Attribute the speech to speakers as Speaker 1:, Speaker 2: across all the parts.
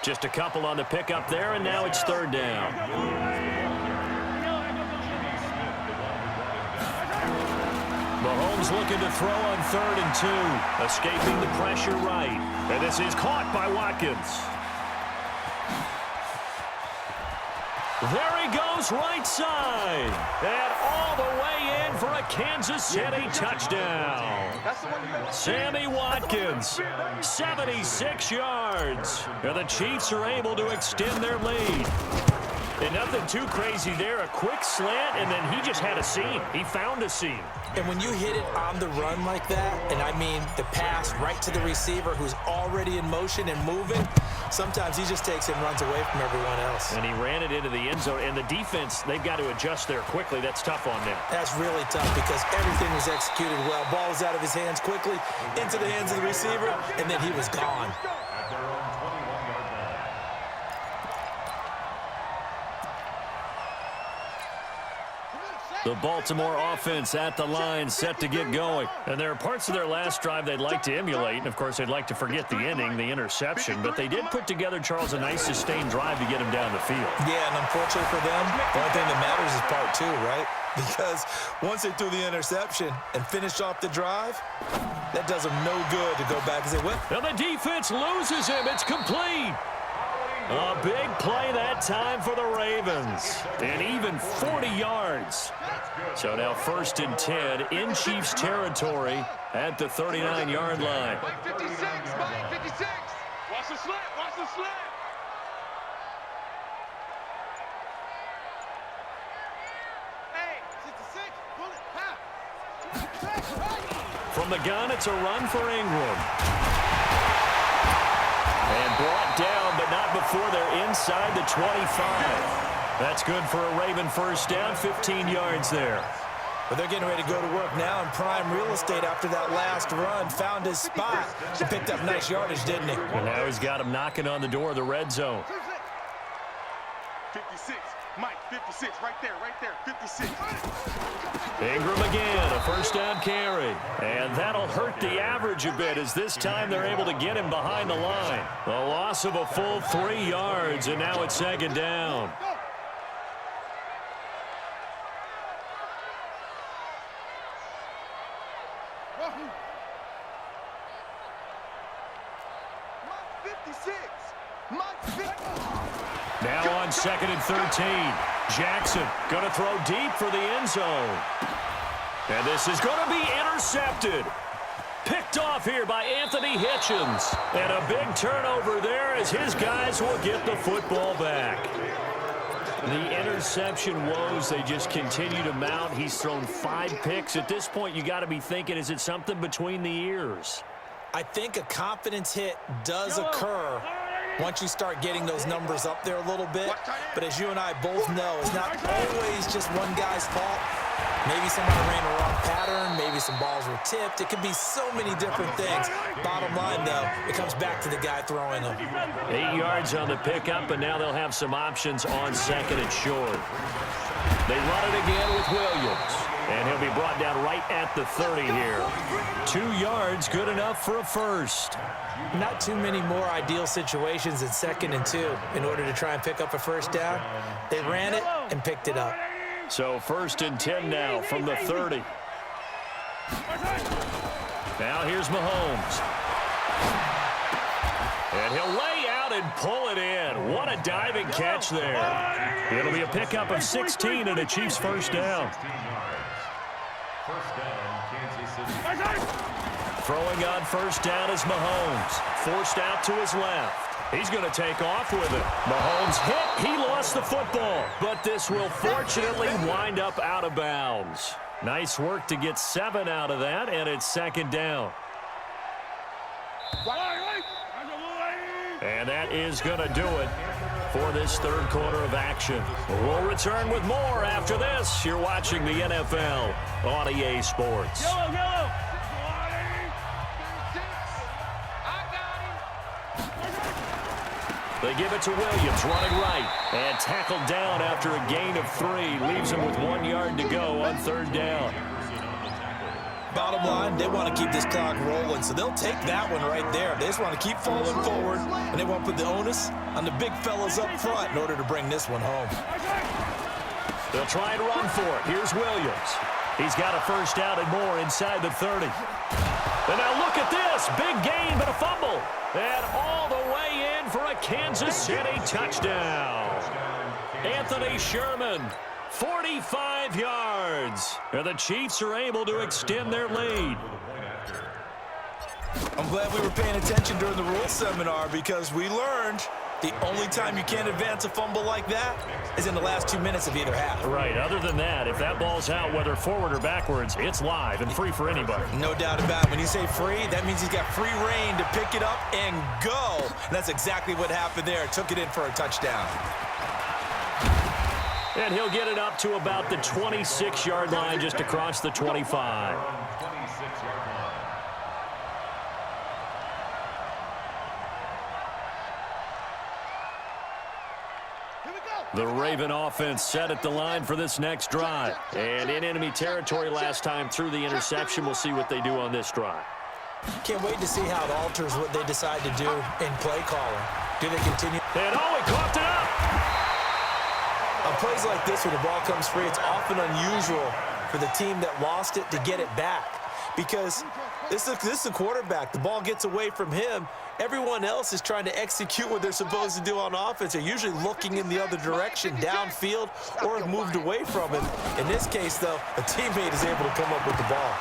Speaker 1: Just a couple on the pickup there, and now it's third down. Mahomes looking to throw on 3rd and 2. Escaping the pressure right. And this is caught by Watkins. There he goes, right side. And all the way in for a Kansas City touchdown. Sammy Watkins, 76 yards. And the Chiefs are able to extend their lead. And nothing too crazy there. A quick slant, and then he just had a seam. He found a seam.
Speaker 2: And when you hit it on the run like that, and I mean the pass right to the receiver who's already in motion and moving, sometimes he just takes it and runs away from everyone else.
Speaker 1: And he ran it into the end zone. And the defense, they've got to adjust there quickly. That's tough on them.
Speaker 2: That's really tough because everything was executed well. Ball was out of his hands quickly, into the hands of the receiver, and then he was gone.
Speaker 1: The Baltimore offense at the line, set to get going. And there are parts of their last drive they'd like to emulate. And, of course, they'd like to forget the ending, the interception. But they did put together, Charles, a nice sustained drive to get him down the field.
Speaker 2: Yeah, and unfortunately for them, the only thing that matters is part 2, right? Because once they threw the interception and finished off the drive, that does them no good to go back and say, well.
Speaker 1: And the defense loses him. It's complete. A big play that time for the Ravens. And even 40 yards. So now 1st and 10 in Chiefs territory at the 39-yard line.
Speaker 3: Mike 56, Mike 56. Watch the slant, watch the slant. Hey, 66, pull it, pop.
Speaker 1: From the gun, it's a run for Ingram. And brought down, but not before they're inside the 25. That's good for a Raven first down, 15 yards there.
Speaker 2: But they're getting ready to go to work now in prime real estate after that last run. Found his spot. He picked up nice yardage, didn't he?
Speaker 1: And now he's got him knocking on the door of the red zone.
Speaker 3: 56, Mike 56, right there, 56.
Speaker 1: Ingram again, a first down carry. And that'll hurt the average a bit as this time they're able to get him behind the line. A loss of a full 3 yards, and now it's 2nd down. Now on 2nd and 13. Jackson going to throw deep for the end zone. And this is going to be intercepted. Picked off here by Anthony Hitchens. And a big turnover there as his guys will get the football back. The interception woes, they just continue to mount. He's thrown 5 picks. At this point, you got to be thinking, is it something between the ears?
Speaker 2: I think a confidence hit does occur once you start getting those numbers up there a little bit. But as you and I both know, it's not always just one guy's fault. Maybe somebody ran a wrong pattern. Maybe some balls were tipped. It could be so many different things. Bottom line, though, it comes back to the guy throwing them.
Speaker 1: 8 yards on the pickup, and now they'll have some options on 2nd and short. They run it again with Williams. And he'll be brought down right at the 30 here. 2 yards, good enough for a first.
Speaker 2: Not too many more ideal situations in 2nd and 2 in order to try and pick up a first down. They ran it and picked it up.
Speaker 1: So 1st and 10 now from the 30. Now here's Mahomes. And he'll lay out and pull it in. What a diving catch there. It'll be a pickup of 16 and a Chiefs first down. Throwing on first down is Mahomes. Forced out to his left. He's going to take off with it. Mahomes hit. He lost the football. But this will fortunately wind up out of bounds. Nice work to get 7 out of that, and it's 2nd down. And that is going to do it for this 3rd quarter of action. We'll return with more after this. You're watching the NFL on EA Sports. They give it to Williams, running right, and tackled down after a gain of 3. Leaves him with 1 yard to go on 3rd down.
Speaker 2: Bottom line, they want to keep this clock rolling, so they'll take that one right there. They just want to keep falling forward, and they want to put the onus on the big fellas up front in order to bring this one home.
Speaker 1: They'll try and run for it. Here's Williams. He's got a first down and more inside the 30. And now look at this. Big gain, but a fumble. And all the way in for a Kansas City touchdown. Anthony Sherman, 45 yards. And the Chiefs are able to extend their lead.
Speaker 2: I'm glad we were paying attention during the rules seminar because we learned the only time you can't advance a fumble like that is in the last 2 minutes of either half.
Speaker 1: Right. Other than that, if that ball's out, whether forward or backwards, it's live and free for anybody.
Speaker 2: No doubt about it. When you say free, that means he's got free reign to pick it up and go. And that's exactly what happened there. Took it in for a touchdown.
Speaker 1: And he'll get it up to about the 26-yard line, just across the 25. The Raven offense set at the line for this next drive. And in enemy territory last time through the interception. We'll see what they do on this drive.
Speaker 2: Can't wait to see how it alters what they decide to do in play calling. Do they continue?
Speaker 1: And he coughed it up.
Speaker 2: On plays like this where the ball comes free, it's often unusual for the team that lost it to get it back. Because this is a quarterback. The ball gets away from him. Everyone else is trying to execute what they're supposed to do on offense. They're usually looking in the other direction, downfield, or have moved away from him. In this case, though, a teammate is able to come up with the ball.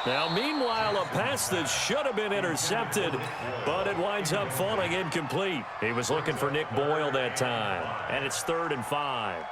Speaker 1: Now, meanwhile, a pass that should have been intercepted, but it winds up falling incomplete. He was looking for Nick Boyle that time, and it's 3rd and 5.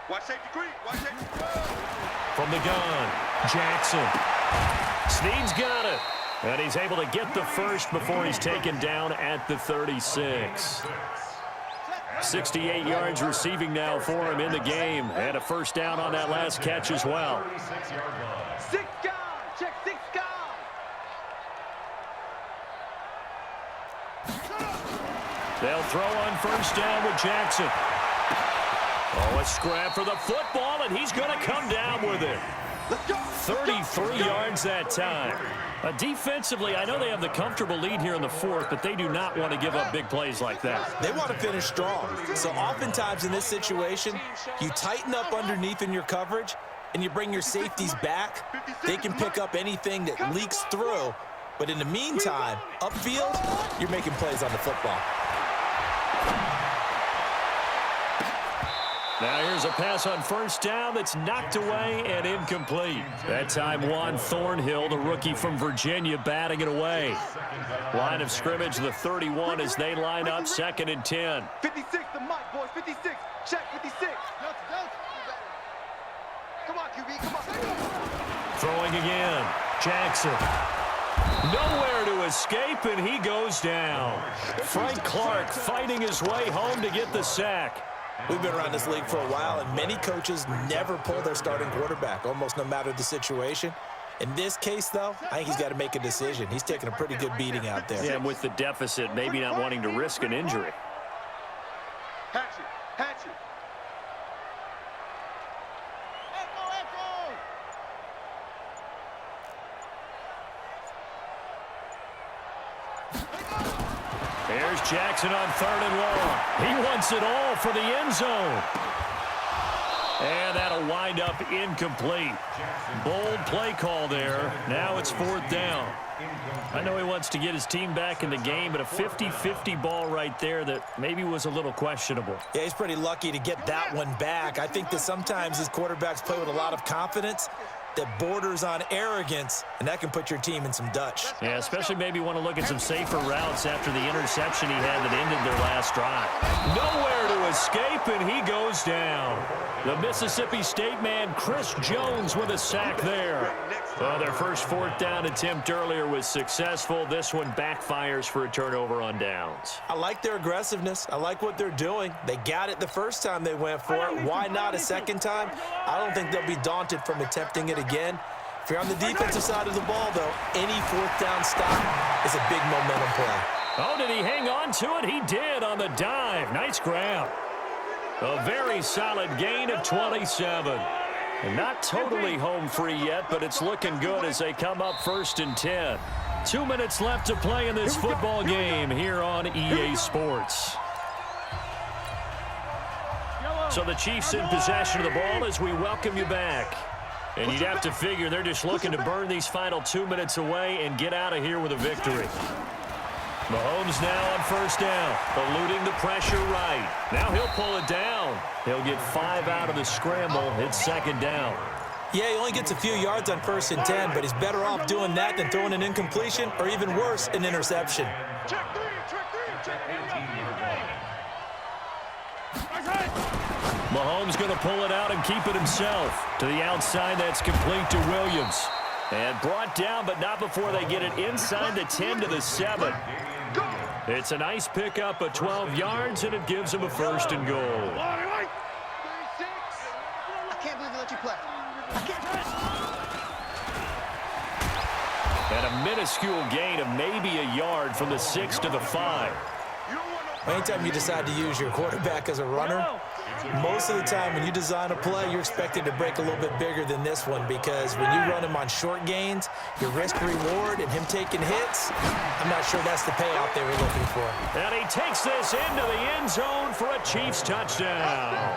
Speaker 3: Watch safety creep. Watch safety creep.
Speaker 1: From the gun, Jackson. Snead's got it. And he's able to get the first before he's taken down at the 36. 68 yards receiving now for him in the game. And a first down on that last catch as well.
Speaker 3: 6 guys. Check 6 guys.
Speaker 1: They'll throw on first down with Jackson. Oh, a scrap for the football, and he's going to come down with it. 33 yards that time. Defensively, I know they have the comfortable lead here in the 4th, but they do not want to give up big plays like that.
Speaker 2: They want to finish strong. So oftentimes in this situation, you tighten up underneath in your coverage, and you bring your safeties back. They can pick up anything that leaks through. But in the meantime, upfield, you're making plays on the football.
Speaker 1: Now here's a pass on first down that's knocked away and incomplete. That time Juan Thornhill, the rookie from Virginia, batting it away. Line of scrimmage, the 31 as they line up, 2nd and 10.
Speaker 3: 56, the mic, boys. 56. Check 56. Come on, QB. Come on.
Speaker 1: Throwing again. Jackson. Nowhere to escape, and he goes down. Frank Clark fighting his way home to get the sack.
Speaker 2: We've been around this league for a while, and many coaches never pull their starting quarterback, almost no matter the situation. In this case, though, I think he's got to make a decision. He's taking a pretty good beating out there.
Speaker 1: Yeah, and with the deficit, maybe not wanting to risk an injury.
Speaker 3: Hatchet. Hatchet.
Speaker 1: Here's Jackson on 3rd and long. He wants it all for the end zone. And that'll wind up incomplete. Bold play call there. Now it's 4th down. I know he wants to get his team back in the game, but a 50-50 ball right there that maybe was a little questionable.
Speaker 2: Yeah, he's pretty lucky to get that one back. I think that sometimes his quarterbacks play with a lot of confidence that borders on arrogance, and that can put your team in some Dutch.
Speaker 1: Yeah, especially maybe want to look at some safer routes after the interception he had that ended their last drive. Nowhere to escape, and he goes down. The Mississippi State man, Chris Jones, with a sack there. Well, their first 4th down attempt earlier was successful. This one backfires for a turnover on downs.
Speaker 2: I like their aggressiveness. I like what they're doing. They got it the first time they went for it. Why not a second time? I don't think they'll be daunted from attempting it again. If you're on the defensive side of the ball, though, any 4th down stop is a big momentum play.
Speaker 1: Oh, did he hang on to it? He did on the dive. Nice grab. A very solid gain of 27. And not totally home free yet, but it's looking good as they come up 1st and 10. 2 minutes left to play in this football game here on EA Sports. So the Chiefs in possession of the ball as we welcome you back. And you'd have to figure they're just looking to burn these final 2 minutes away and get out of here with a victory. Mahomes now on 1st down, eluding the pressure right. Now he'll pull it down. He'll get 5 out of the scramble. It's 2nd down.
Speaker 2: Yeah, he only gets a few yards on 1st and 10, but he's better off doing that than throwing an incompletion or even worse, an interception.
Speaker 1: Mahomes going to pull it out and keep it himself. To the outside, that's complete to Williams. And brought down, but not before they get it inside the 10 to the 7. It's a nice pickup of 12 yards, and it gives them a 1st and goal.
Speaker 4: I can't believe they let you play.
Speaker 1: And a minuscule gain of maybe a yard from the 6 to the 5.
Speaker 2: Anytime you decide to use your quarterback as a runner, most of the time when you design a play, you're expected to break a little bit bigger than this one because when you run him on short gains, your risk-reward and him taking hits, I'm not sure that's the payout they were looking for.
Speaker 1: And he takes this into the end zone for a Chiefs touchdown.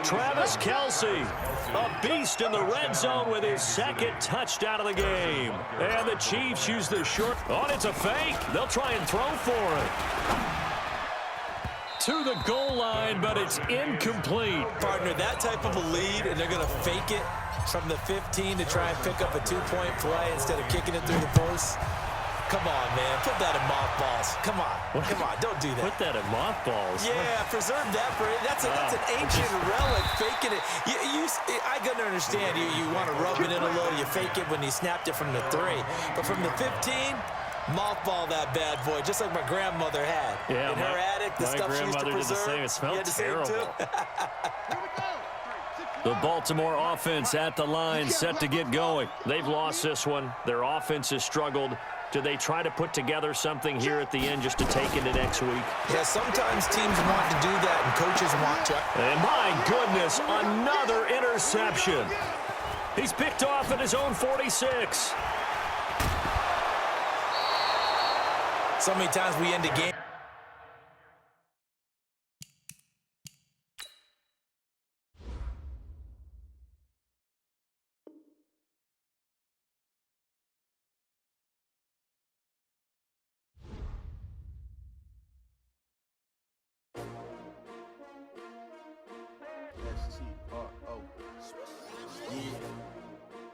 Speaker 1: Travis Kelce, a beast in the red zone with his 2nd touchdown of the game. And the Chiefs use the short. Oh, it's a fake. They'll try and throw for it. To the goal line, but it's incomplete.
Speaker 2: Partner, that type of a lead, and they're going to fake it from the 15 to try and pick up a 2-point play instead of kicking it through the post. Come on, man. Put that in mothballs. Come on. Come on. Don't do that.
Speaker 1: Put that in mothballs.
Speaker 2: Yeah, preserve that for it. That's an ancient relic. Faking it. I gotta understand. You want to rub it in a little. You fake it when you snapped it from the 3. But from the 15, mothball that bad boy, just like my grandmother had.
Speaker 1: Yeah,
Speaker 2: in her attic, the stuff she used to preserve.
Speaker 1: Did the same. It smelled terrible.
Speaker 3: The
Speaker 1: Baltimore offense at the line, set to get going. They've lost this one. Their offense has struggled. Do they try to put together something here at the end just to take into next week?
Speaker 2: Yeah, sometimes teams want to do that and coaches want to.
Speaker 1: And my goodness, another interception. He's picked off at his own 46.
Speaker 2: So many times we end a game.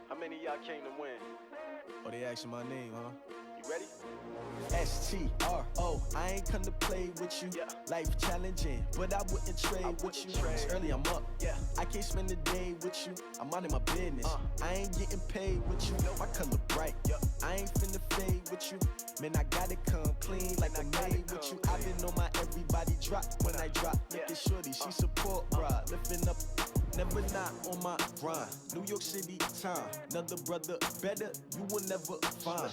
Speaker 5: How many of y'all came to win?
Speaker 6: Oh, they asking my name, huh?
Speaker 5: You ready?
Speaker 6: S-T-R-O, I ain't come to play with you.
Speaker 5: Yeah.
Speaker 6: Life challenging, but I wouldn't trade with you. It's early, I'm up.
Speaker 5: Yeah.
Speaker 6: I can't spend the day with you. I'm minding my business. I ain't getting paid with you. My color bright.
Speaker 5: Yep.
Speaker 6: I ain't finna fade with you. Man, I gotta come clean like I made with you. I've been on my everybody drop when I drop. Look at shorty, she support bra. Lifting up, never not on my grind. New York City time. Another brother better, you will never find.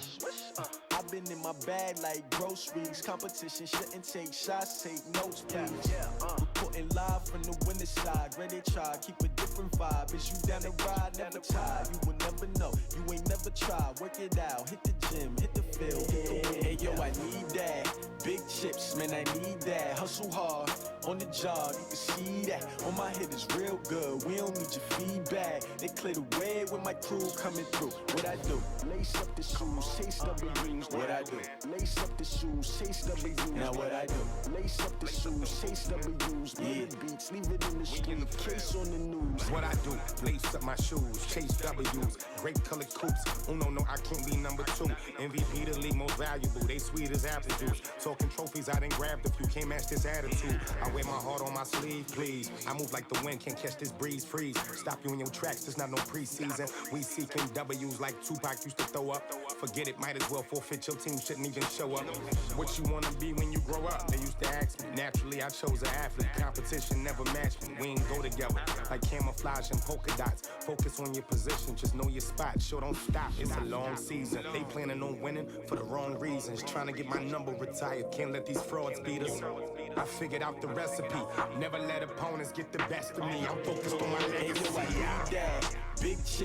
Speaker 6: I've been in my bag like groceries. Competition shouldn't take shots, take notes, please. Reporting live from the winning side. Ready to try, keep a different vibe. Is you down the ride, never tired. You will never know, you ain't never tried. Work it out, hit the gym, hit the field. Hey yo, I need that. Big chips, man, I need that. Hustle hard, on the job, you can see that. On my head is real good, we don't need your feedback. They clear the way with my crew coming through. What I do? Lace up the shoes, chase W's. What I do? Lace up the shoes, chase W's. Now what I do? Lace up the shoes, chase W's. Yeah, beats, leave it in the street, case on the news.
Speaker 7: What I do, lace up my shoes, chase W's, great colored coops. Oh no, I can't be number 2. MVP the league most valuable, they sweet as apple juice. Talking trophies, I done grabbed a few, can't match this attitude. I wear my heart on my sleeve, please. I move like the wind, can't catch this breeze, freeze. Stop you in your tracks, there's not no preseason. We seeking W's like Tupac used to throw up. Forget it, might as well forfeit, your team shouldn't even show up. What you wanna be when you grow up? They used to ask me. Naturally, I chose an athlete. Competition never matched me. We ain't go together like camouflage and polka dots. Focus on your position, just know your spot. Sure, don't stop. It's a long season. They planning on winning for the wrong reasons. Trying to get my number retired. Can't let these frauds beat us. I figured out the recipe. Never let opponents get the best of me. I'm focused on my legacy.
Speaker 6: Big chick.